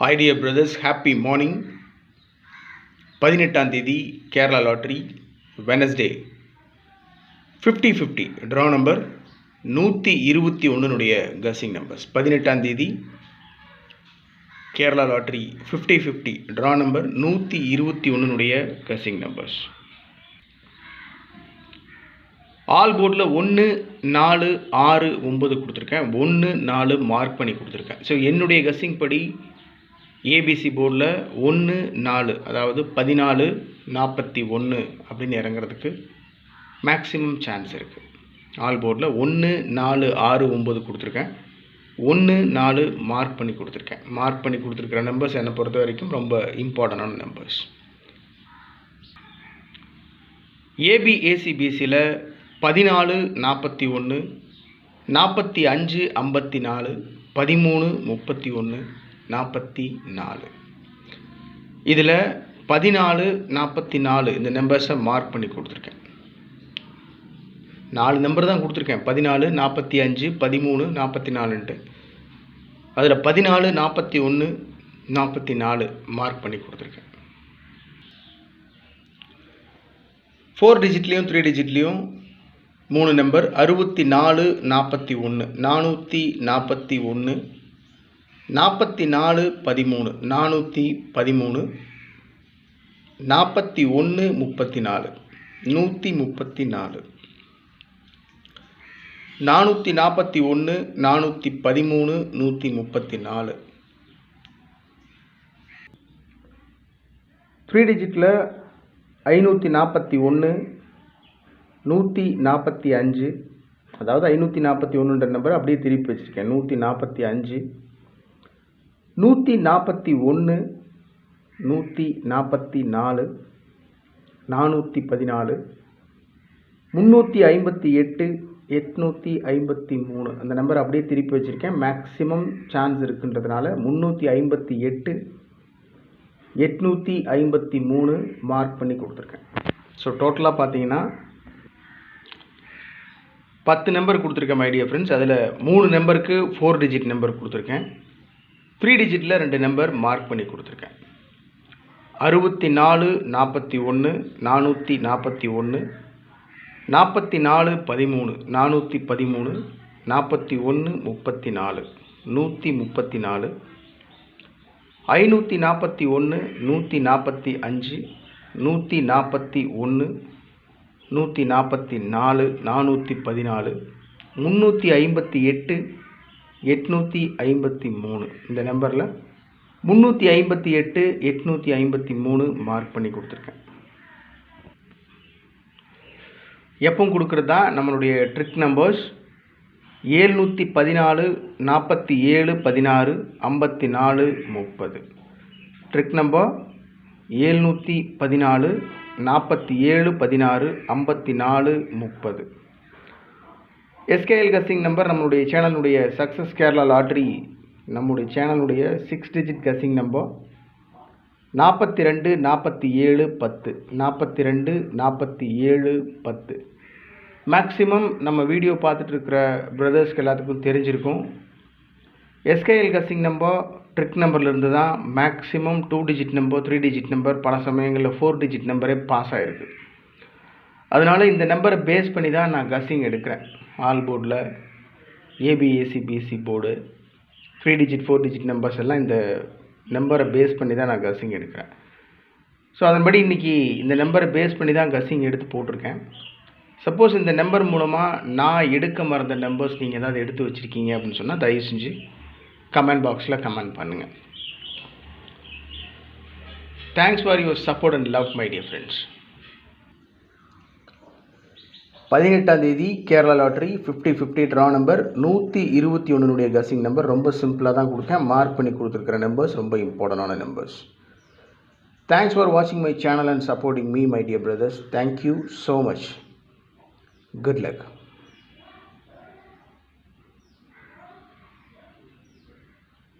Hi dear brothers, happy morning. 18ஆம் தேதி Kerala lottery Wednesday 50-50 draw number 121 guessing numbers. 18ஆம் தேதி Kerala lottery 50-50 draw number 121 guessing numbers. All போர்டில் 1, 4, 6, 9 கொடுத்துருக்கேன். 1, 4 மார்க் பண்ணி கொடுத்துருக்கேன். ஸோ என்னுடைய கசிங் படி ஏபிசி போர்டில் 1, 4 அதாவது 14, 41 அப்படின்னு இறங்குறதுக்கு மேக்ஸிமம் சான்ஸ் இருக்குது. ஆல் போர்டில் 1, 4, 6, 9 கொடுத்துருக்கேன். 1, 4 மார்க் பண்ணி கொடுத்துருக்கேன். மார்க் பண்ணி கொடுத்துருக்கிற நம்பர்ஸ் என்னை பொறுத்த வரைக்கும் ரொம்ப இம்பார்ட்டண்டான நம்பர்ஸ். ஏபிஏசிபிசியில் 14, 41, 45, 54, 13, 31, 44. இதில் 14, 44 இந்த நம்பர்ஸை மார்க் பண்ணி கொடுத்துருக்கேன். 4 நம்பர் தான் கொடுத்துருக்கேன். 14, 45, 13, 44ன்ட்டு. அதில் 14, 41, 44 மார்க் பண்ணி கொடுத்துருக்கேன். 4 டிஜிட்லேயும் 3 டிஜிட்லேயும் 3 நம்பர் 64, 41, 441, 44, 13, 413, 41, 34, 134, 441, 413, 134. 3 டிஜிட்டில் 541, 145, அதாவது 541ன்ற நம்பர் அப்படியே திருப்பி வச்சுருக்கேன். 145, 141, 144, 414, 358, 853 அந்த நம்பர் அப்படியே திருப்பி வச்சுருக்கேன். மேக்ஸிமம் சான்ஸ் இருக்குன்றதுனால 358, 853 மார்க் பண்ணி கொடுத்துருக்கேன். ஸோ டோட்டலாக பார்த்தீங்கன்னா 10 நம்பர் கொடுத்துருக்கேன் மை டியர் ஃப்ரெண்ட்ஸ். அதில் 3 நம்பருக்கு 4 டிஜிட் நம்பர் கொடுத்துருக்கேன். 3 டிஜிட்டில் 2 நம்பர் மார்க் பண்ணி கொடுத்துருக்கேன். 64, 41, 441, 44, 13, 413, 41, 34, 134, 541, 145, 141, 144, 414, 358, 853 இந்த நம்பரில் 358, 853 மார்க் பண்ணி கொடுத்துருக்கேன். எப்பவும் கொடுக்குறது தான் நம்மளுடைய trick numbers. 714, 47, 16, 54, 30. Trick number 714, 47, 16, 54, 30. SKL guessing number நம்மளுடைய சேனலுடைய சக்ஸஸ் கேரளா லாட்ரி நம்முடைய சேனலுடைய 6 டிஜிட் கசிங் நம்பர் 42, 47, 10, 42, 47, 10. மேக்ஸிமம் நம்ம வீடியோ பார்த்துட்டு இருக்கிற பிரதர்ஸ்க்கு எல்லாத்துக்கும் தெரிஞ்சிருக்கும். எஸ்கேஎல் கசிங் நம்பர் ட்ரிக் நம்பர்லேருந்து தான் maximum 2 digit number, 3 digit number, பல சமயங்களில் 4 டிஜிட் நம்பரே பாஸ் ஆகிருக்கு. அதனால் இந்த நம்பரை பேஸ் பண்ணி தான் நான் கசிங் எடுக்கிறேன். ஆல் போர்டில் ஏபிஏசிபிசி போர்டு 3 டிஜிட் 4 டிஜிட் நம்பர்ஸ் எல்லாம் இந்த நம்பரை பேஸ் பண்ணி தான் நான் கசிங் எடுக்கிறேன். ஸோ அதன்படி இன்றைக்கி இந்த நம்பரை பேஸ் பண்ணி தான் கசிங் எடுத்து போட்டிருக்கேன். சப்போஸ் இந்த நம்பர் மூலமாக நான் எடுக்க மறந்த நம்பர்ஸ் நீங்கள் ஏதாவது எடுத்து வச்சுருக்கீங்க அப்படின்னு சொன்னால் தயவு செஞ்சு கமெண்ட் பாக்ஸில் கமெண்ட் பண்ணுங்கள். Thanks for your support and love my dear friends. 18ஆம் தேதி Kerala lottery 50-50 draw number 121 guessing number. ரொம்ப சிம்பிளாக தான் கொடுத்தேன். மார்க் பண்ணி கொடுத்துருக்கிற நம்பர்ஸ் ரொம்ப இம்பார்ட்டண்டான நம்பர்ஸ். தேங்க்ஸ் ஃபார் வாட்சிங் my channel and supporting me my dear brothers. Thank you so much. Good luck.